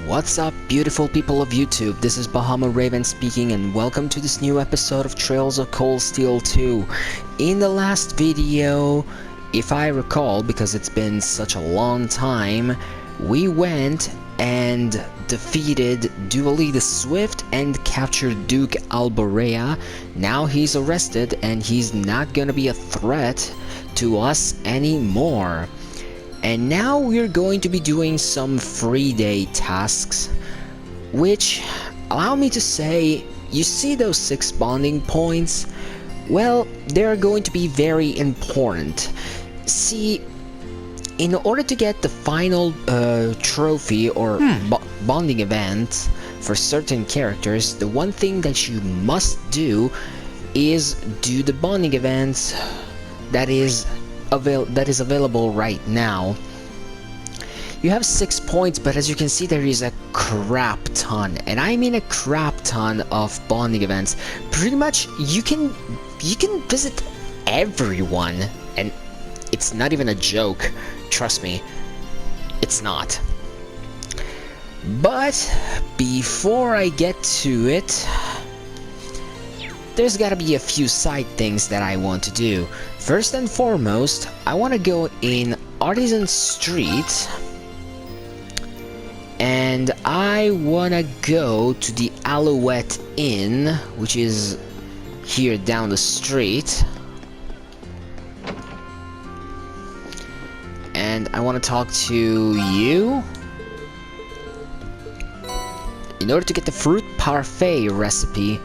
What's up, beautiful people of YouTube? This is Bahama Raven speaking, and welcome to this new episode of Trails of Cold Steel 2. In the last video, if I recall, because it's been such a long time, we went and defeated Dually the Swift and captured Duke Alborea. Now he's arrested and he's not gonna be a threat to us anymore. And now we're going to be doing some free day tasks, which, allow me to say, you see those 6 bonding points? Well, they're going to be very important. See, in order to get the final trophy or bonding event for certain characters, the one thing that you must do is do the bonding events that is available right now. You have 6 points, but as you can see, there is a crap ton, and I mean a crap ton of bonding events. Pretty much you can visit everyone, and it's not even a joke, trust me, it's not. But before I get to it, there's gotta be a few side things that I want to do. First and foremost, I want to go in Artisan Street, and I want to go to the Alouette Inn, which is here down the street, and I want to talk to you in order to get the fruit parfait recipe.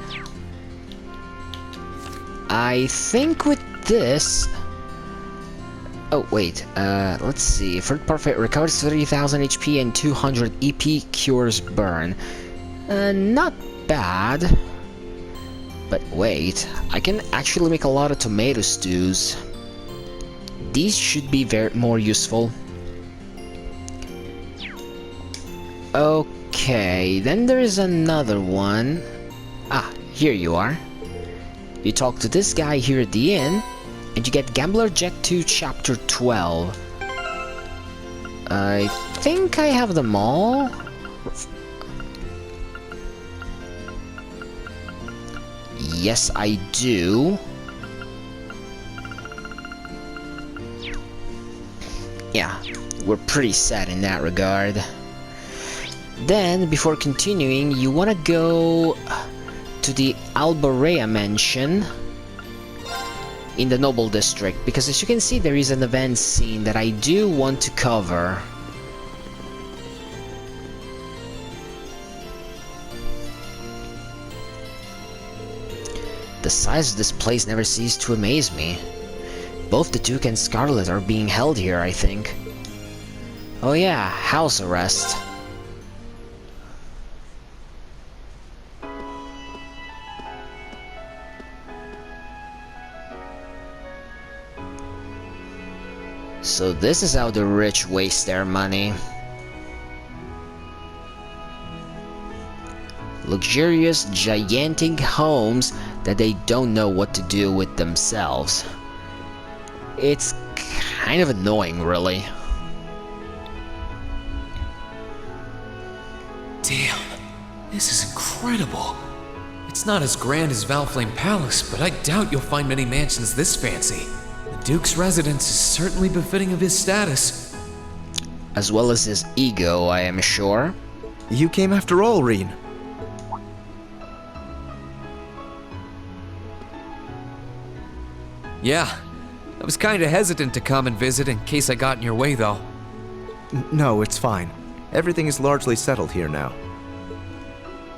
I think with this... Oh, wait. Let's see. Fruit Parfait recovers 30,000 HP and 200 EP, cures burn. Not bad. But wait. I can actually make a lot of tomato stews. These should be more useful. Okay. Then there is another one. Ah, here you are. You talk to this guy here at the inn, and you get Gambler Jet 2 Chapter 12. I think I have them all. Yes, I do. Yeah, we're pretty set in that regard. Then, before continuing, you want to go to the Alborea Mansion in the Noble District, because as you can see, there is an event scene that I do want to cover. The size of this place never ceased to amaze me. Both the Duke and Scarlet are being held here, I think. Oh yeah, house arrest. So this is how the rich waste their money. Luxurious, gigantic homes that they don't know what to do with themselves. It's kind of annoying, really. Damn, this is incredible. It's not as grand as Valflame Palace, but I doubt you'll find many mansions this fancy. The Duke's residence is certainly befitting of his status. As well as his ego, I am sure. You came after all, Reen. Yeah, I was kinda hesitant to come and visit in case I got in your way, though. No, it's fine. Everything is largely settled here now.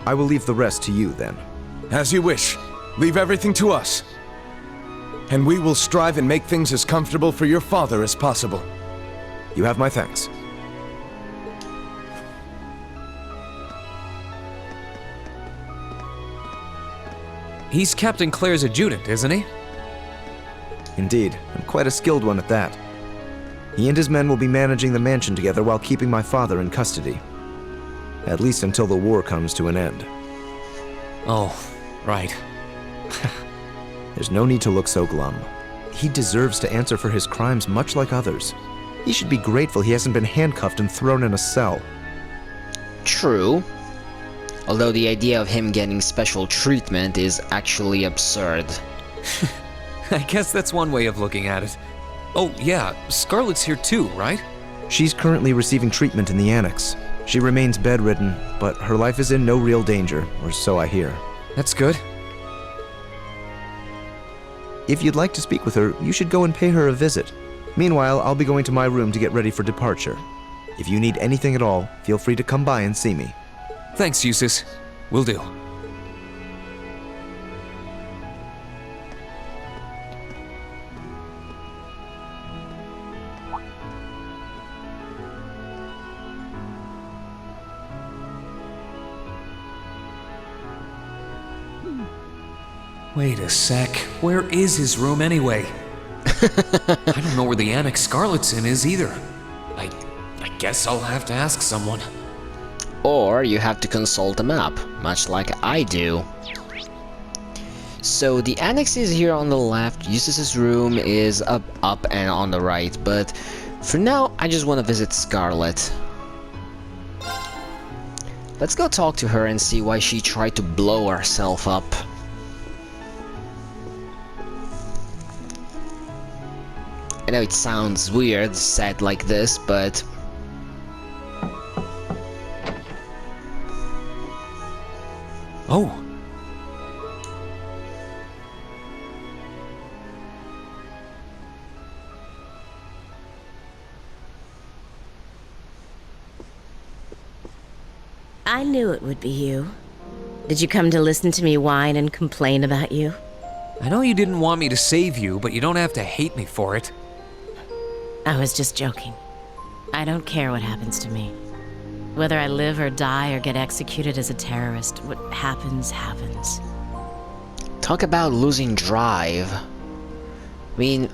I will leave the rest to you, then. As you wish. Leave everything to us. And we will strive and make things as comfortable for your father as possible. You have my thanks. He's Captain Claire's adjutant, isn't he? Indeed, and quite a skilled one at that. He and his men will be managing the mansion together while keeping my father in custody. At least until the war comes to an end. Oh, right. There's no need to look so glum. He deserves to answer for his crimes much like others. He should be grateful he hasn't been handcuffed and thrown in a cell. True. Although the idea of him getting special treatment is actually absurd. I guess that's one way of looking at it. Oh, yeah, Scarlett's here too, right? She's currently receiving treatment in the annex. She remains bedridden, but her life is in no real danger, or so I hear. That's good. If you'd like to speak with her, you should go and pay her a visit. Meanwhile, I'll be going to my room to get ready for departure. If you need anything at all, feel free to come by and see me. Thanks, Eustace. Will do. Wait a sec. Where is his room anyway? I don't know where the annex Scarlett's in is either. I guess I'll have to ask someone. Or you have to consult a map, much like I do. So the annex is here on the left, Eustace's room is up and on the right, but for now I just want to visit Scarlett. Let's go talk to her and see why she tried to blow herself up. I know it sounds weird said like this, but oh. I knew it would be you. Did you come to listen to me whine and complain about you? I know you didn't want me to save you, but you don't have to hate me for it. I was just joking. I don't care what happens to me. Whether I live or die or get executed as a terrorist, what happens, happens. talk about losing drive. I mean,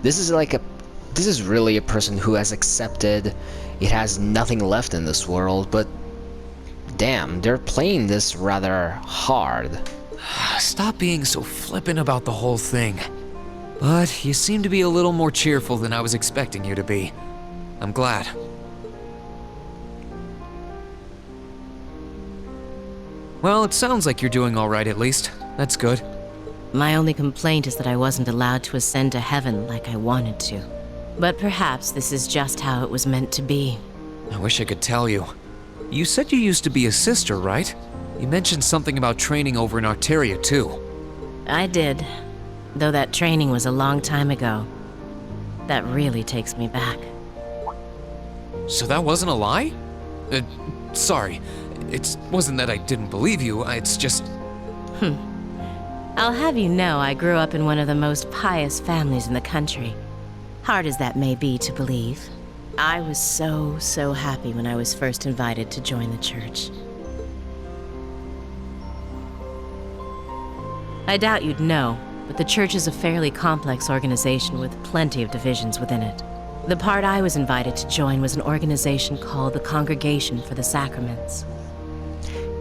this is really a person who has accepted it has nothing left in this world, but damn, they're playing this rather hard. Stop being so flippant about the whole thing. But you seem to be a little more cheerful than I was expecting you to be. I'm glad. Well, it sounds like you're doing all right at least. That's good. My only complaint is that I wasn't allowed to ascend to heaven like I wanted to. But perhaps this is just how it was meant to be. I wish I could tell you. You said you used to be a sister, right? You mentioned something about training over in Arteria, too. I did, though that training was a long time ago. That really takes me back. So that wasn't a lie? Sorry. It wasn't that I didn't believe you, it's just... I'll have you know I grew up in one of the most pious families in the country. Hard as that may be to believe. I was so happy when I was first invited to join the church. I doubt you'd know, but the church is a fairly complex organization with plenty of divisions within it. The part I was invited to join was an organization called the Congregation for the Sacraments.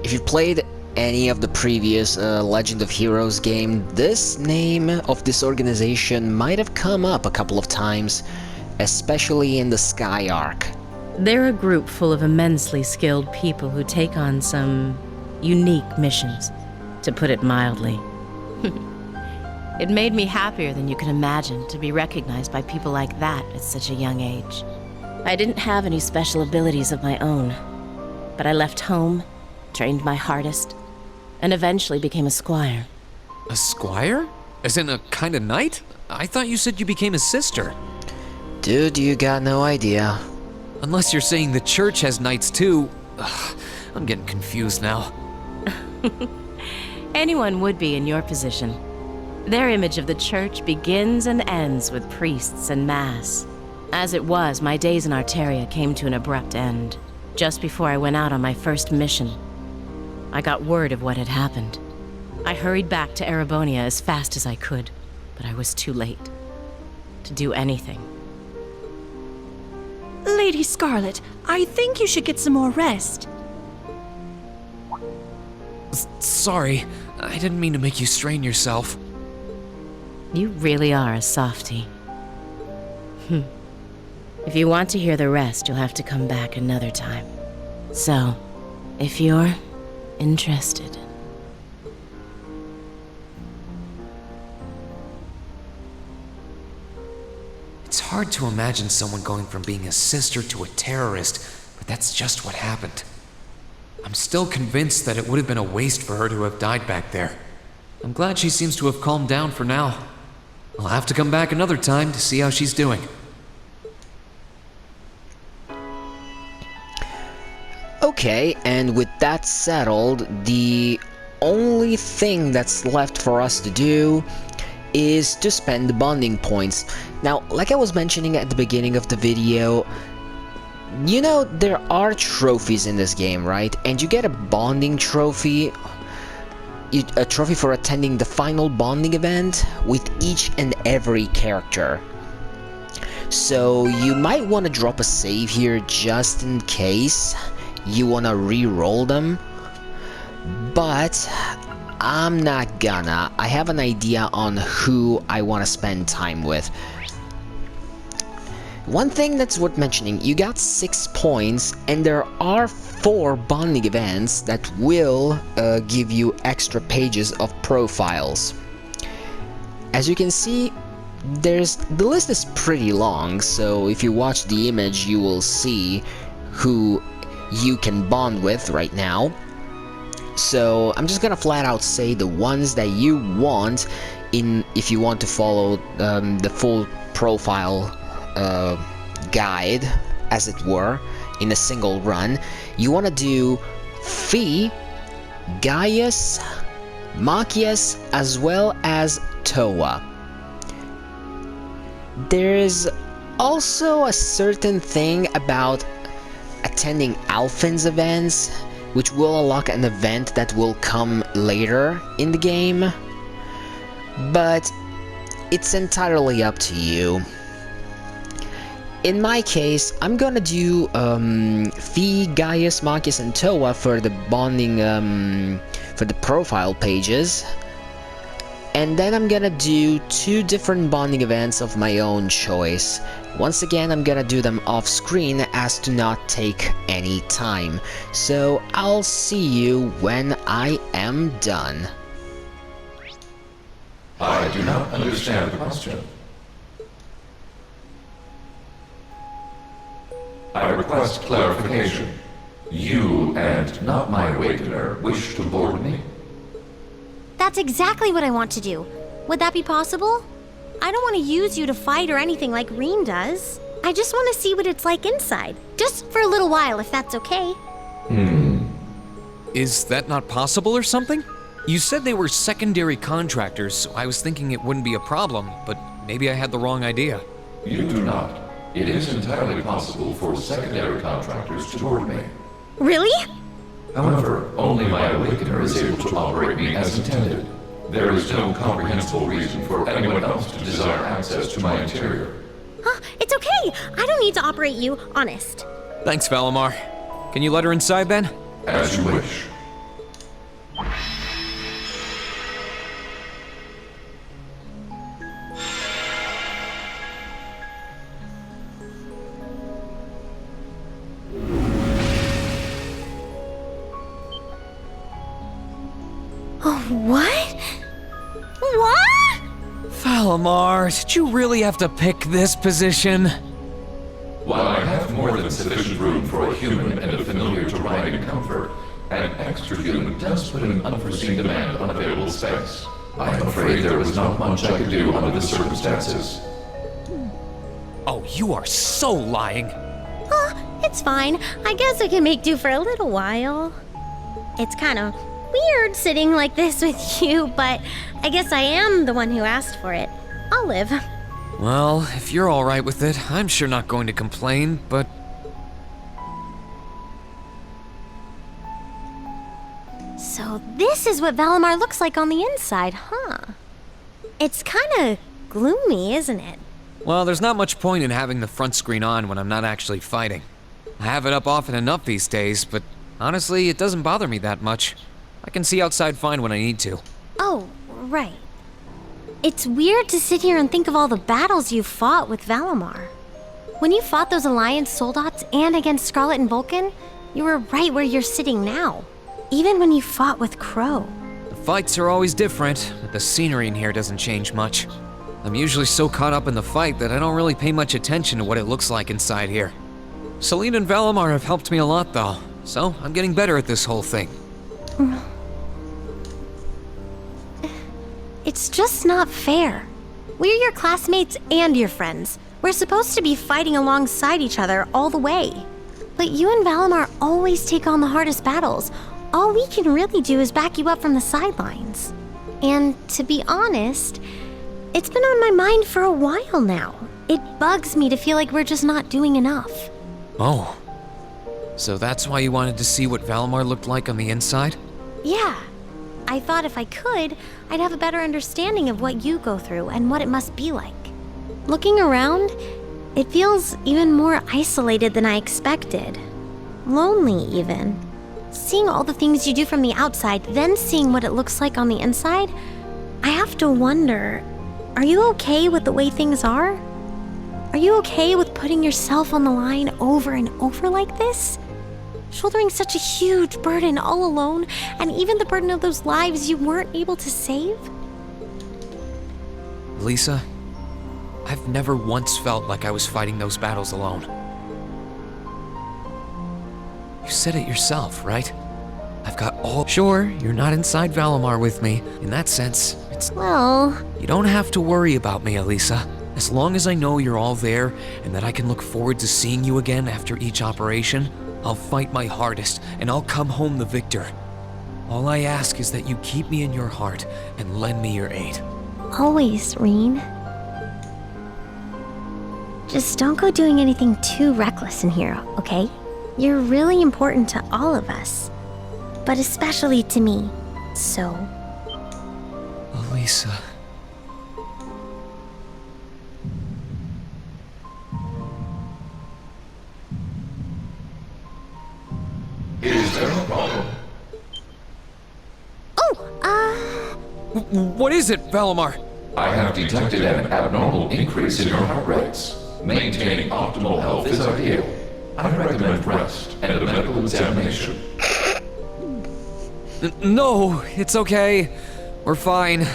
If you've played any of the previous Legend of Heroes game, this name of this organization might have come up a couple of times, especially in the Sky Arc. They're a group full of immensely skilled people who take on some unique missions, to put it mildly. It made me happier than you can imagine to be recognized by people like that at such a young age. I didn't have any special abilities of my own, but I left home, trained my hardest, and eventually became a squire. A squire? As in a kind of knight? I thought you said you became a sister. Dude, you got no idea. Unless you're saying the church has knights too. Ugh, I'm getting confused now. Anyone would be in your position. Their image of the church begins and ends with priests and mass. As it was, my days in Arteria came to an abrupt end, just before I went out on my first mission. I got word of what had happened. I hurried back to Erebonia as fast as I could, but I was too late to do anything. Lady Scarlet, I think you should get some more rest. Sorry, I didn't mean to make you strain yourself. You really are a softie. If you want to hear the rest, you'll have to come back another time. So, if you're interested. It's hard to imagine someone going from being a sister to a terrorist, but that's just what happened. I'm still convinced that it would have been a waste for her to have died back there. I'm glad she seems to have calmed down for now. I'll have to come back another time to see how she's doing. Okay, and with that settled, the only thing that's left for us to do is to spend the bonding points. Now, like I was mentioning at the beginning of the video, you know there are trophies in this game, right? And you get a bonding trophy, a trophy for attending the final bonding event with each and every character. So you might want to drop a save here just in case you want to re-roll them, but I'm not gonna. I have an idea on who I want to spend time with. One thing that's worth mentioning, you got 6 points, and there are 4 bonding events that will give you extra pages of profiles. As you can see, the list is pretty long, so if you watch the image you will see who you can bond with right now. So I'm just gonna flat out say the ones that you want if you want to follow the full profile guide, as it were, in a single run. You want to do Fi, Gaius, Machias, as well as Toa. There's also a certain thing about attending Alphin's events, which will unlock an event that will come later in the game, but it's entirely up to you. In my case, I'm gonna do Fi, Gaius, Machias, and Toa for the bonding, for the profile pages. And then I'm gonna do 2 different bonding events of my own choice. Once again, I'm gonna do them off screen as to not take any time. So I'll see you when I am done. I do not understand the question. I request clarification. You and not my awakener wish to board me? That's exactly what I want to do. Would that be possible? I don't want to use you to fight or anything like Reen does. I just want to see what it's like inside. Just for a little while, if that's okay. Is that not possible or something? You said they were secondary contractors, so I was thinking it wouldn't be a problem, but maybe I had the wrong idea. You do not. It is entirely possible for secondary contractors to board me. Really? However, only my awakener is able to operate me as intended. There is no comprehensible reason for anyone else to desire access to my interior. Huh, it's okay. I don't need to operate you, honest. Thanks, Valimar. Can you let her inside then? As you wish. What? What? Valimar, did you really have to pick this position? While I have more than sufficient room for a human and a familiar to ride in comfort, an extra human does put an unforeseen demand on available space. I am afraid there was not much I could do under the circumstances. Oh, you are so lying. It's fine. I guess I can make do for a little while. It's kind of weird sitting like this with you, but I guess I am the one who asked for it. I'll live. Well, if you're alright with it, I'm sure not going to complain, but... So this is what Valimar looks like on the inside, huh? It's kind of gloomy, isn't it? Well, there's not much point in having the front screen on when I'm not actually fighting. I have it up often enough these days, but honestly, it doesn't bother me that much. I can see outside fine when I need to. Oh, right. It's weird to sit here and think of all the battles you've fought with Valimar. When you fought those Alliance soldats and against Scarlet and Vulcan, You were right where you're sitting now. Even when you fought with Crow. The fights are always different, but the scenery in here doesn't change much. I'm usually so caught up in the fight that I don't really pay much attention to what it looks like inside here. Celine and Valimar have helped me a lot though, so I'm getting better at this whole thing. It's just not fair. We're your classmates and your friends. We're supposed to be fighting alongside each other all the way. But you and Valimar always take on the hardest battles. All we can really do is back you up from the sidelines. And to be honest, it's been on my mind for a while now. It bugs me to feel like we're just not doing enough. Oh. So that's why you wanted to see what Valimar looked like on the inside? Yeah. I thought if I could, I'd have a better understanding of what you go through and what it must be like. Looking around, it feels even more isolated than I expected. Lonely, even. Seeing all the things you do from the outside, then seeing what it looks like on the inside, I have to wonder, are you okay with the way things are? Are you okay with putting yourself on the line over and over like this? Shouldering such a huge burden all alone, and even the burden of those lives you weren't able to save? Lisa, I've never once felt like I was fighting those battles alone. You said it yourself, right? I've got all... Sure, you're not inside Valimar with me. In that sense, it's... Well... You don't have to worry about me, Elisa. As long as I know you're all there, and that I can look forward to seeing you again after each operation, I'll fight my hardest, and I'll come home the victor. All I ask is that you keep me in your heart, and lend me your aid. Always, Reen. Just don't go doing anything too reckless in here, okay? You're really important to all of us. But especially to me, so... Elisa... Is there a problem? What is it, Valimar? I have detected an abnormal increase in your heart rates. Maintaining optimal health is ideal. I recommend rest and a medical examination. No, it's okay. We're fine.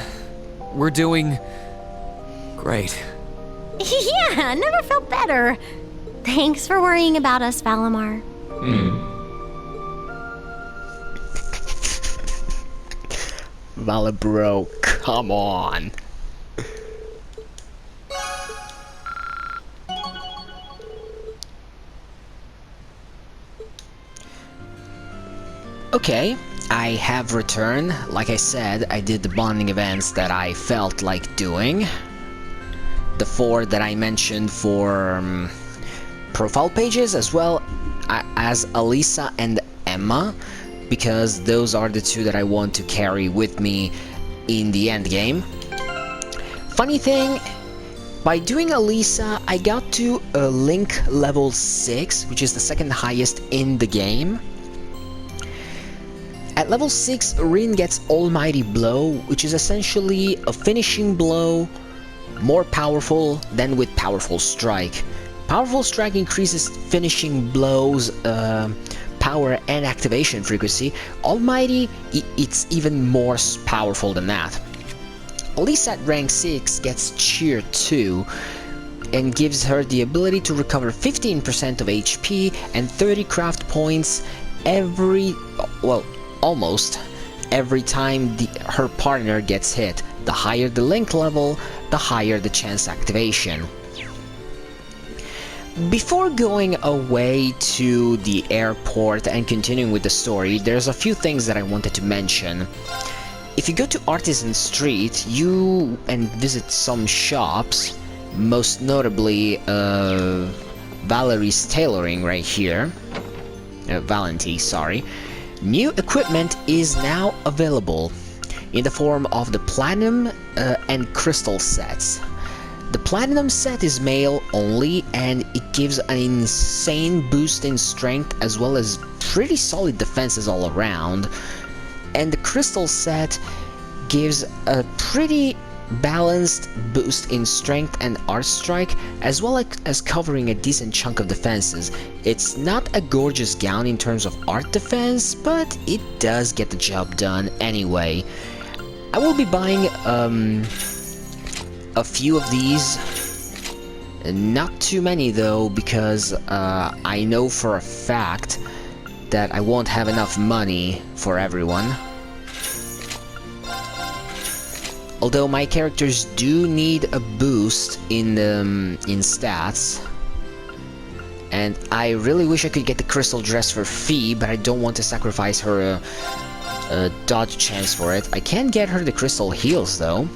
We're doing... great. Yeah, never felt better. Thanks for worrying about us, Valimar. Malibro, come on. Okay, I have returned. Like I said, I did the bonding events that I felt like doing. The 4 that I mentioned for profile pages, as well as Elisa and Emma, because those are the 2 that I want to carry with me in the end game. Funny thing, by doing Elisa, I got to a Link level 6, which is the 2nd highest in the game. At level 6, Rin gets Almighty Blow, which is essentially a finishing blow, more powerful than with Powerful Strike. Powerful Strike increases finishing blows, power and activation frequency. Almighty, it's even more powerful than that. Elisa at rank 6 gets Cheer 2 and gives her the ability to recover 15% of HP and 30 craft points every, well, almost every time her partner gets hit. The higher the link level, the higher the chance activation. Before going away to the airport and continuing with the story, there's a few things that I wanted to mention. If you go to Artisan Street and visit some shops, most notably Valerie's Tailoring right here, Valenti, sorry, new equipment is now available in the form of the Platinum and Crystal sets. The Platinum set is male only, and it gives an insane boost in strength as well as pretty solid defenses all around. And the Crystal set gives a pretty balanced boost in strength and art strike, as well as covering a decent chunk of defenses. It's not a gorgeous gown in terms of art defense, but it does get the job done anyway. I will be buying a few of these, not too many though, because I know for a fact that I won't have enough money for everyone. Although my characters do need a boost in stats, and I really wish I could get the crystal dress for Fee, but I don't want to sacrifice her a dodge chance for it. I can get her the crystal heals though.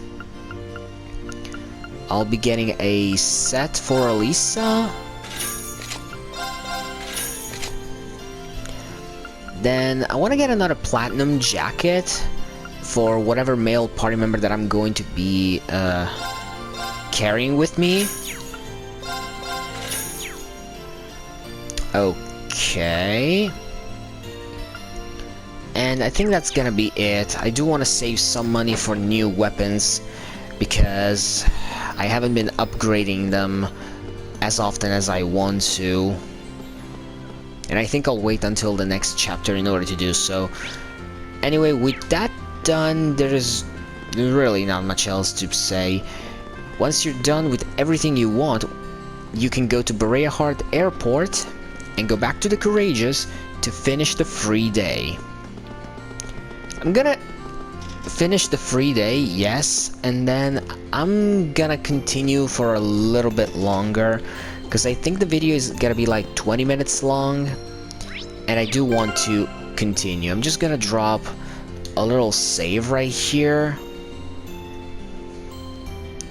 I'll be getting a set for Elisa. Then I want to get another platinum jacket for whatever male party member that I'm going to be carrying with me. Okay. And I think that's gonna be it. I do want to save some money for new weapons because I haven't been upgrading them as often as I want to. And I think I'll wait until the next chapter in order to do so. Anyway, with that done, there's really not much else to say. Once you're done with everything you want, you can go to Berea Heart Airport and go back to the Courageous to finish the free day. I'm gonna finish the free day, yes, and then I'm gonna continue for a little bit longer because I think the video is gonna be like 20 minutes long and I do want to continue. I'm just gonna drop a little save right here.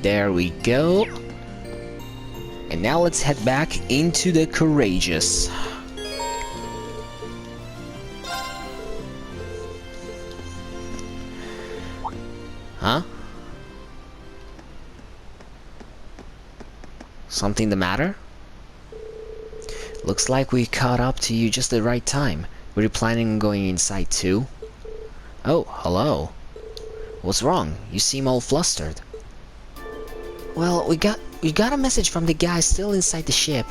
There we go. And now let's head back into the Courageous. Huh? Something the matter? Looks like we caught up to you just at the right time. Were you planning on going inside too? Oh, hello. What's wrong? You seem all flustered. Well, we got a message from the guys still inside the ship.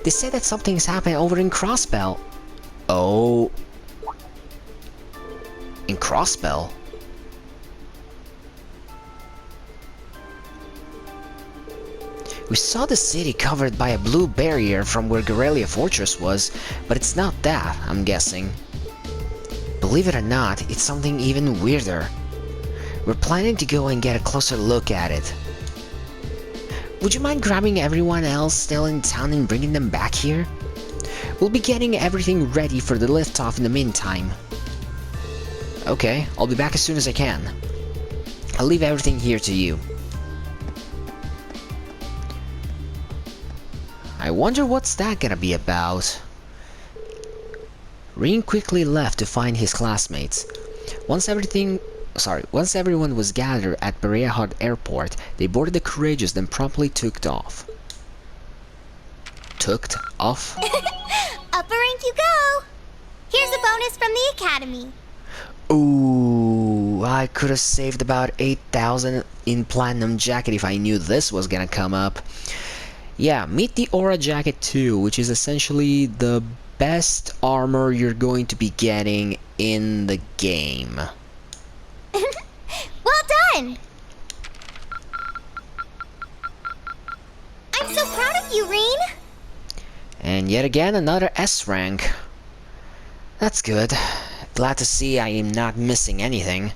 They said that something's happened over in Crossbell. Oh. In Crossbell? We saw the city covered by a blue barrier from where Guerrilla Fortress was, but it's not that, I'm guessing. Believe it or not, it's something even weirder. We're planning to go and get a closer look at it. Would you mind grabbing everyone else still in town and bringing them back here? We'll be getting everything ready for the liftoff in the meantime. Okay, I'll be back as soon as I can. I'll leave everything here to you. I wonder what's that gonna be about? Reen quickly left to find his classmates. Once everyone was gathered at Berea Heart Airport, they boarded the Courageous, then promptly took off. Took off? Up a rank you go! Here's a bonus from the Academy. Ooh, I could have saved about 8,000 in Platinum Jacket if I knew this was gonna come up. Yeah, meet the Aura Jacket 2, which is essentially the best armor you're going to be getting in the game. Well done! I'm so proud of you, Reen! And yet again, another S rank. That's good. Glad to see I am not missing anything.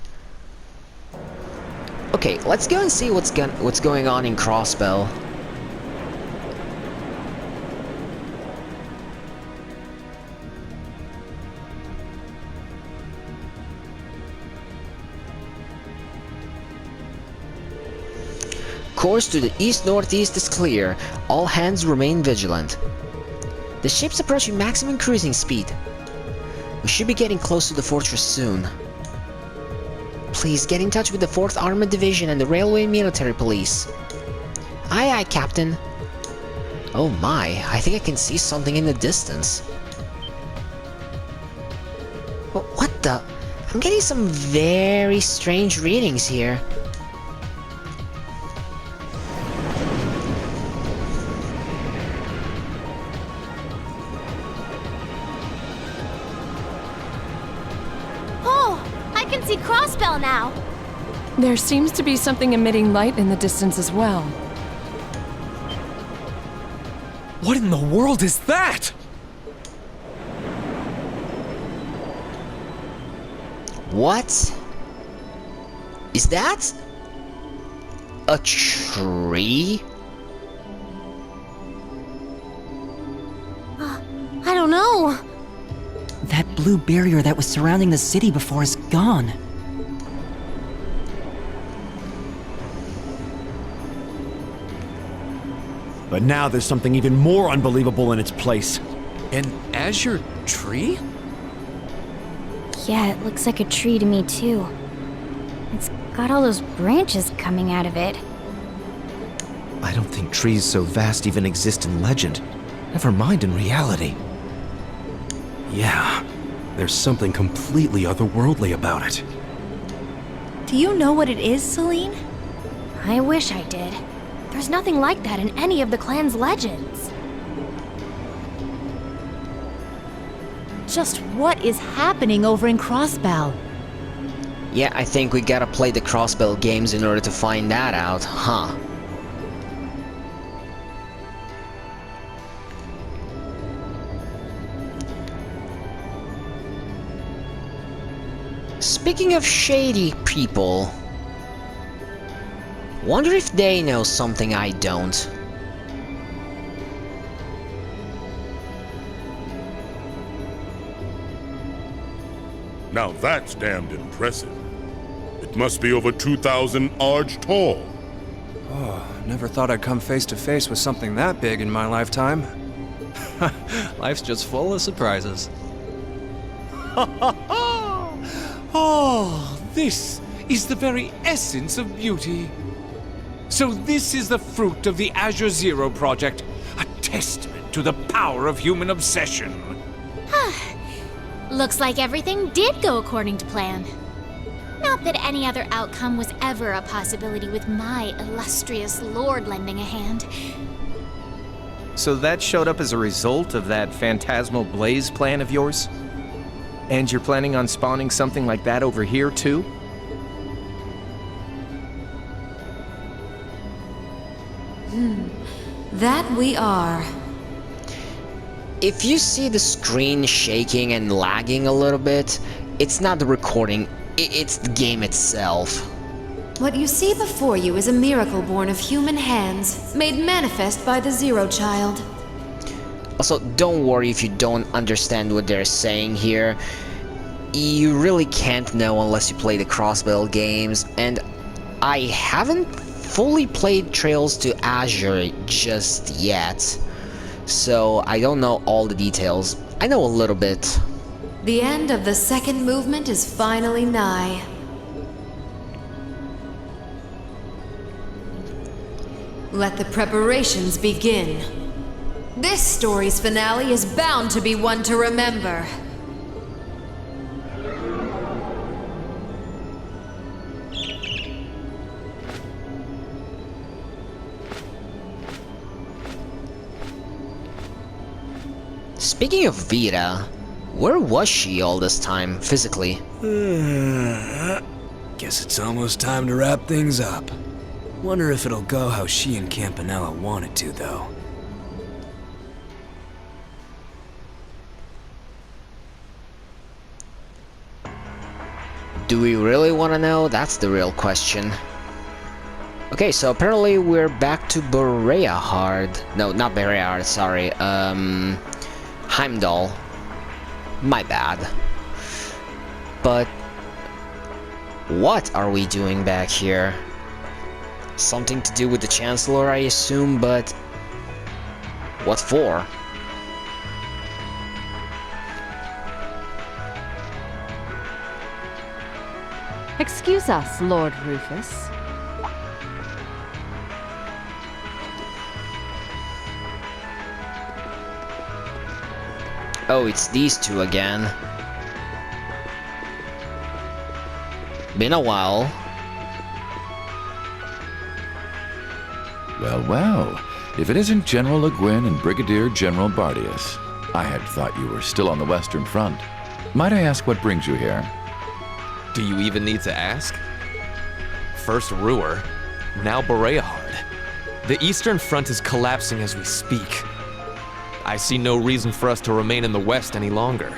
Okay, let's go and see what's going on in Crossbell. Course to the east-northeast is clear. All hands remain vigilant. The ship's approaching maximum cruising speed. We should be getting close to the fortress soon. Please get in touch with the 4th Armored Division and the Railway Military Police. Aye aye, Captain. Oh my, I think I can see something in the distance. What the? I'm getting some very strange readings here. fancy crossbell now. There seems to be something emitting light in the distance as well. What in the world is that? What? Is that a tree? I don't know. That blue barrier that was surrounding the city before is gone. But now there's something even more unbelievable in its place. An azure tree? Yeah, it looks like a tree to me too. It's got all those branches coming out of it. I don't think trees so vast even exist in legend. Never mind in reality. Yeah, there's something completely otherworldly about it. Do you know what it is, Celine? I wish I did. There's nothing like that in any of the clan's legends. Just what is happening over in Crossbell? Yeah, I think we gotta play the Crossbell games in order to find that out, huh? Speaking of shady people, wonder if they know something I don't. Now that's damned impressive. It must be over 2,000 arj tall. Oh, never thought I'd come face to face with something that big in my lifetime. Life's just full of surprises. Oh, this is the very essence of beauty. So this is the fruit of the Azure Zero project, a testament to the power of human obsession. Looks like everything did go according to plan. Not that any other outcome was ever a possibility with my illustrious lord lending a hand. So that showed up as a result of that phantasmal blaze plan of yours? And you're planning on spawning something like that over here, too? That we are. If you see the screen shaking and lagging a little bit, it's not the recording, it's the game itself. What you see before you is a miracle born of human hands, made manifest by the Zero Child. Also, don't worry if you don't understand what they're saying here. You really can't know unless you play the Crossbell games, and I haven't fully played Trails to Azure just yet, so I don't know all the details. I know a little bit. The end of the second movement is finally nigh. Let the preparations begin. This story's finale is bound to be one to remember. Speaking of Vita, where was she all this time, physically? Guess it's almost time to wrap things up. Wonder if it'll go how she and Campanella want it to, though. Do we really want to know? That's the real question. Okay, so apparently we're back to Boreahard. No, not Boreahard, sorry. Heimdall. My bad. But what are we doing back here? Something to do with the Chancellor, I assume, but what for? Excuse us, Lord Rufus. Oh, it's these two again. Been a while. Well, well. If it isn't General Le Guin and Brigadier General Bardius. I had thought you were still on the Western Front. Might I ask what brings you here? Do you even need to ask? First Ruhr, now Bereahard. The Eastern Front is collapsing as we speak. I see no reason for us to remain in the West any longer.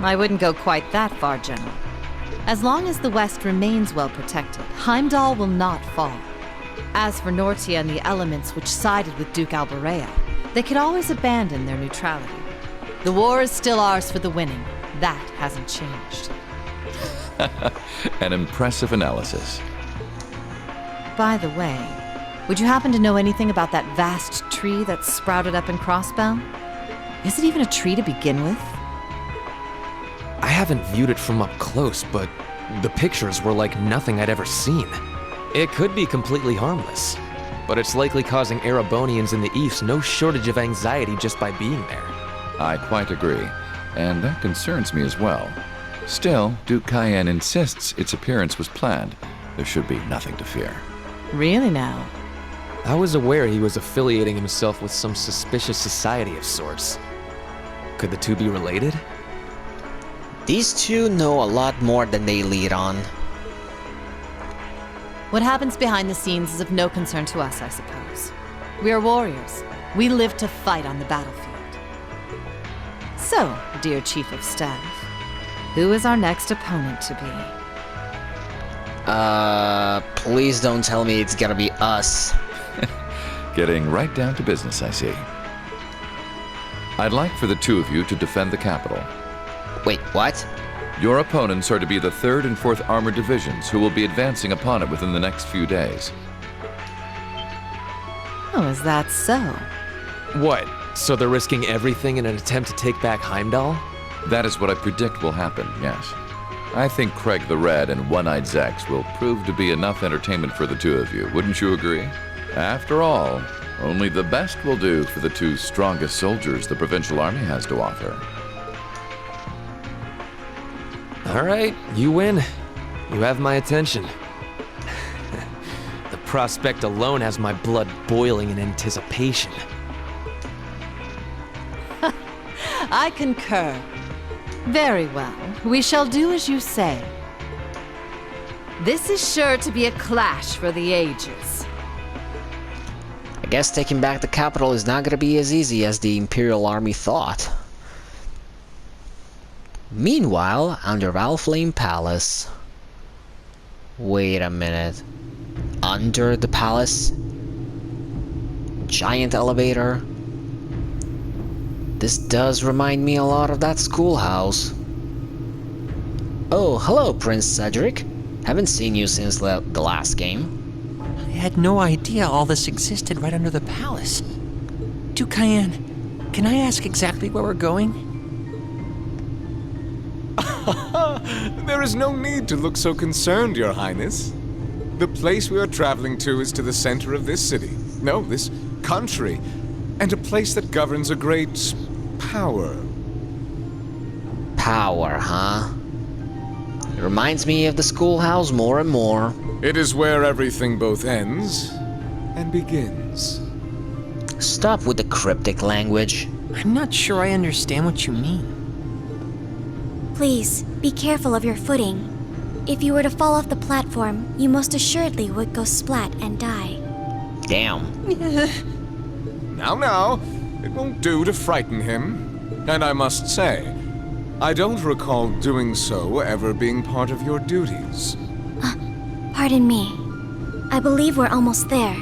I wouldn't go quite that far, General. As long as the West remains well protected, Heimdall will not fall. As for Nortia and the elements which sided with Duke Alberea, they could always abandon their neutrality. The war is still ours for the winning. That hasn't changed. An impressive analysis. By the way, would you happen to know anything about that vast tree that sprouted up in Crossbound? Is it even a tree to begin with? I haven't viewed it from up close, but the pictures were like nothing I'd ever seen. It could be completely harmless, but it's likely causing Erebonians in the East no shortage of anxiety just by being there. I quite agree, and that concerns me as well. Still, Duke Cayenne insists its appearance was planned. There should be nothing to fear. Really now? I was aware he was affiliating himself with some suspicious society of sorts. Could the two be related? These two know a lot more than they lead on. What happens behind the scenes is of no concern to us, I suppose. We are warriors. We live to fight on the battlefield. So, dear Chief of Staff, who is our next opponent to be? Please don't tell me it's gonna be us. Getting right down to business, I see. I'd like for the two of you to defend the capital. Wait, what? Your opponents are to be the 3rd and 4th Armored Divisions, who will be advancing upon it within the next few days. Oh, is that so? What? So they're risking everything in an attempt to take back Heimdall? That is what I predict will happen, yes. I think Craig the Red and One-Eyed Zex will prove to be enough entertainment for the two of you, wouldn't you agree? After all, only the best will do for the two strongest soldiers the Provincial Army has to offer. All right, you win. You have my attention. The prospect alone has my blood boiling in anticipation. I concur. Very well. We shall do as you say. This is sure to be a clash for the ages. I guess taking back the capital is not gonna be as easy as the Imperial Army thought. Meanwhile, under Valflame Palace... Wait a minute. Under the palace? Giant elevator? This does remind me a lot of that schoolhouse. Oh, hello, Prince Cedric. Haven't seen you since the last game. I had no idea all this existed right under the palace. Duke Cayenne, can I ask exactly where we're going? There is no need to look so concerned, Your Highness. The place we are traveling to is to the center of this city. No, this country. And a place that governs a great power. Power, huh? It reminds me of the schoolhouse more and more. It is where everything both ends and begins. Stop with the cryptic language. I'm not sure I understand what you mean. Please, be careful of your footing. If you were to fall off the platform, you most assuredly would go splat and die. Damn. Now, it won't do to frighten him. And I must say, I don't recall doing so ever being part of your duties. Pardon me. I believe we're almost there.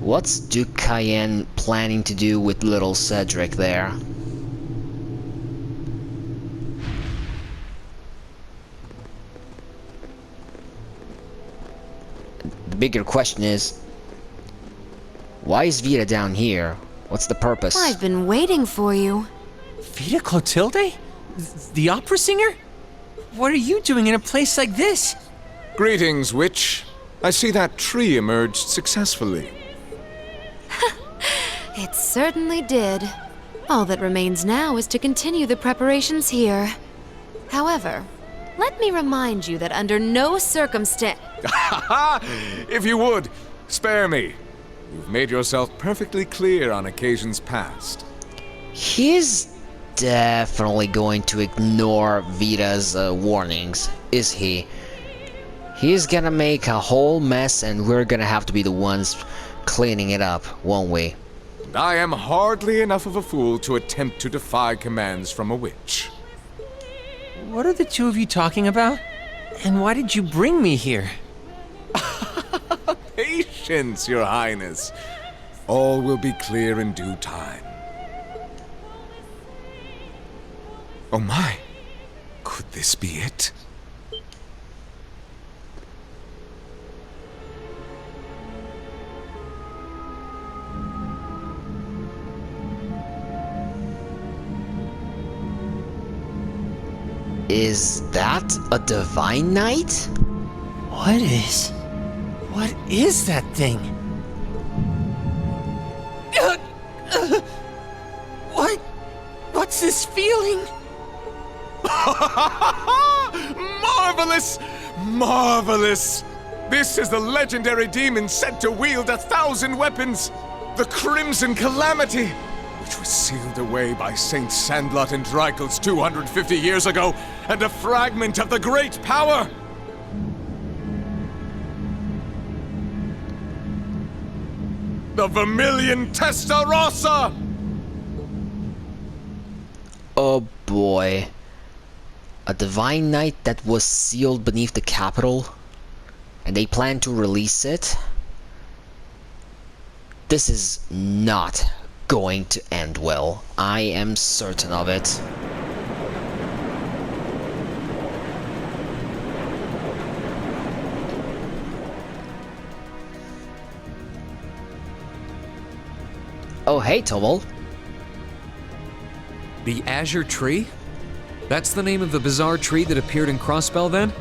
What's Duke Cayenne planning to do with little Cedric there? The bigger question is, why is Vita down here? What's the purpose? I've been waiting for you. Vita Clotilde? The opera singer? What are you doing in a place like this? Greetings, witch. I see that tree emerged successfully. It certainly did. All that remains now is to continue the preparations here. However, let me remind you that under no circumstance... If you would, spare me. You've made yourself perfectly clear on occasions past. He's definitely going to ignore Vita's warnings, is he? He's gonna make a whole mess and we're gonna have to be the ones cleaning it up, won't we? I am hardly enough of a fool to attempt to defy commands from a witch. What are the two of you talking about? And why did you bring me here? Patience, Your Highness. All will be clear in due time. Oh my, could this be it? Is that a divine knight? What is that thing? What's this feeling? Marvelous! Marvelous! This is the legendary demon said to wield 1,000 weapons, the Crimson Calamity, which was sealed away by Saint Sandlot and Dreikel's 250 years ago, and a fragment of the great power! The Vermilion Testarossa! Oh boy. A divine knight that was sealed beneath the capital, and they plan to release it? This is not going to end well. I am certain of it. Oh, hey, Tomal. The Azure Tree? That's the name of the bizarre tree that appeared in Crossbell then?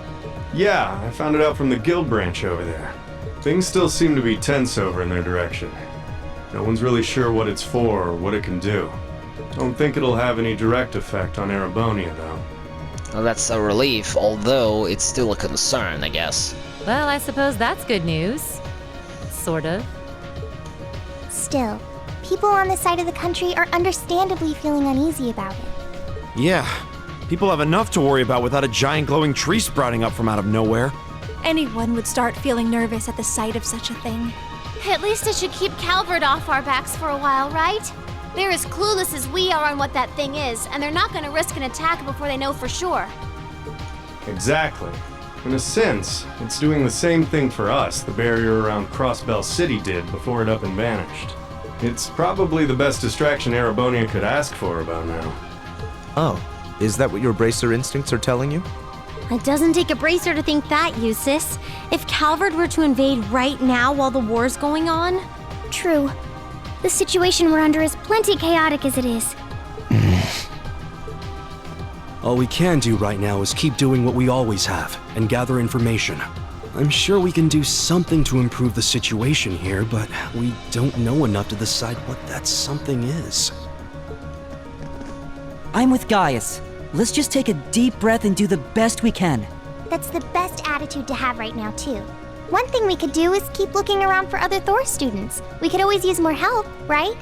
Yeah, I found it out from the guild branch over there. Things still seem to be tense over in their direction. No one's really sure what it's for or what it can do. Don't think it'll have any direct effect on Erebonia, though. Well, that's a relief, although it's still a concern, I guess. Well, I suppose that's good news. Sort of. Still, people on this side of the country are understandably feeling uneasy about it. Yeah, people have enough to worry about without a giant glowing tree sprouting up from out of nowhere. Anyone would start feeling nervous at the sight of such a thing. At least it should keep Calvert off our backs for a while, right? They're as clueless as we are on what that thing is, and they're not going to risk an attack before they know for sure. Exactly. In a sense, it's doing the same thing for us the barrier around Crossbell City did before it up and vanished. It's probably the best distraction Erebonia could ask for about now. Oh, is that what your bracer instincts are telling you? It doesn't take a bracer to think that, Eustace. If Calvert were to invade right now while the war's going on... True. The situation we're under is plenty chaotic as it is. All we can do right now is keep doing what we always have, and gather information. I'm sure we can do something to improve the situation here, but we don't know enough to decide what that something is. I'm with Gaius. Let's just take a deep breath and do the best we can. That's the best attitude to have right now, too. One thing we could do is keep looking around for other Thor students. We could always use more help, right?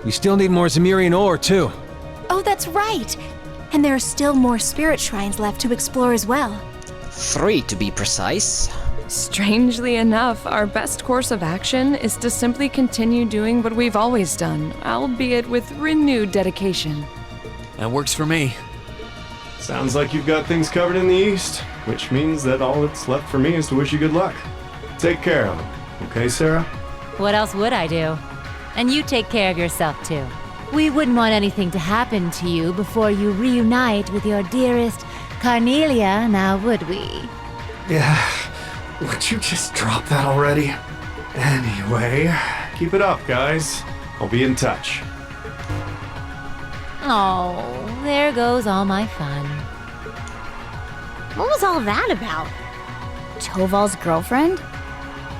We still need more Zemirian ore, too. Oh, that's right. And there are still more spirit shrines left to explore as well. 3 to be precise. Strangely enough, our best course of action is to simply continue doing what we've always done, albeit with renewed dedication. That works for me. Sounds like you've got things covered in the east, which means that all that's left for me is to wish you good luck. Take care of them, okay, Sarah? What else would I do? And you take care of yourself, too. We wouldn't want anything to happen to you before you reunite with your dearest Carnelia, now would we? Yeah, would you just drop that already? Anyway, keep it up, guys. I'll be in touch. Oh, there goes all my fun. What was all that about? Toval's girlfriend?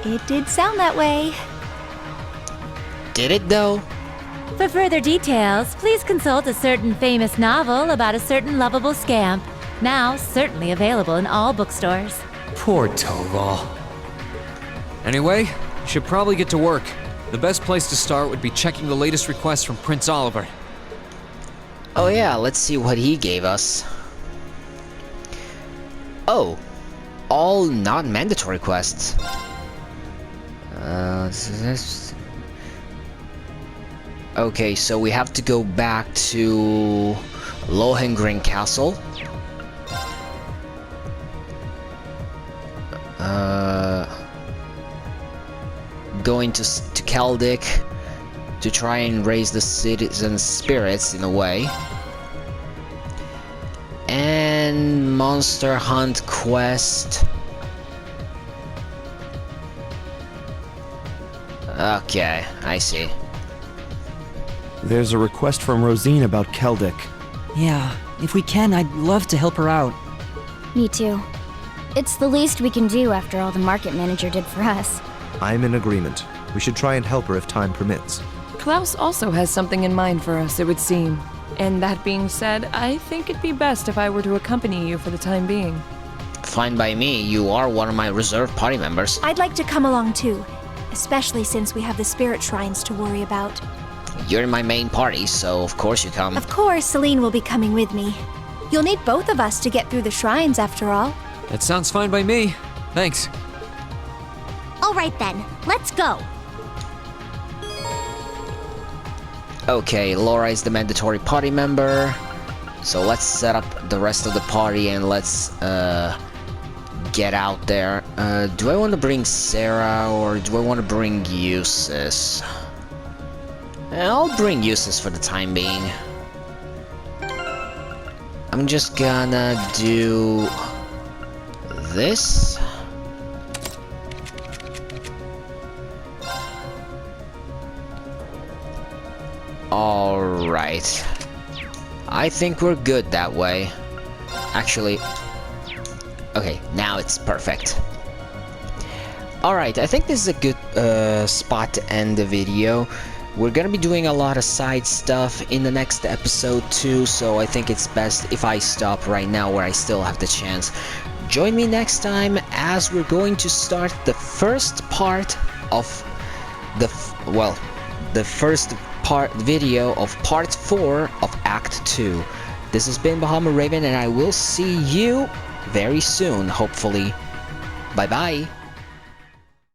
It did sound that way. Did it, though? For further details, please consult a certain famous novel about a certain lovable scamp, now certainly available in all bookstores. Poor Toval. Anyway, you should probably get to work. The best place to start would be checking the latest requests from Prince Oliver. Oh yeah, let's see what he gave us. Oh, all non-mandatory quests. Okay, so we have to go back to Lohengrin Castle. Going to Kaldik to try and raise the citizens' spirits in a way. And Monster Hunt quest. Okay, I see. There's a request from Rosine about Keldik. Yeah, if we can, I'd love to help her out. Me too. It's the least we can do after all the market manager did for us. I'm in agreement. We should try and help her if time permits. Klaus also has something in mind for us, it would seem. And that being said, I think it'd be best if I were to accompany you for the time being. Fine by me. You are one of my reserve party members. I'd like to come along too, especially since we have the spirit shrines to worry about. You're in my main party, so of course you come. Of course, Celine will be coming with me. You'll need both of us to get through the shrines, after all. That sounds fine by me. Thanks. All right then, let's go. Okay, Laura is the mandatory party member. So let's set up the rest of the party and let's get out there. Do I want to bring Sarah or do I want to bring Eustace? I'll bring Eustace for the time being. I'm just gonna do this. Alright. I think we're good that way. Actually, okay, now it's perfect. Alright, I think this is a good spot to end the video. We're gonna be doing a lot of side stuff in the next episode too, so I think it's best if I stop right now where I still have the chance. Join me next time as we're going to start the first part of the first video of part 4 of Act 2. This has been Bahama Raven and I will see you very soon, hopefully. Bye bye.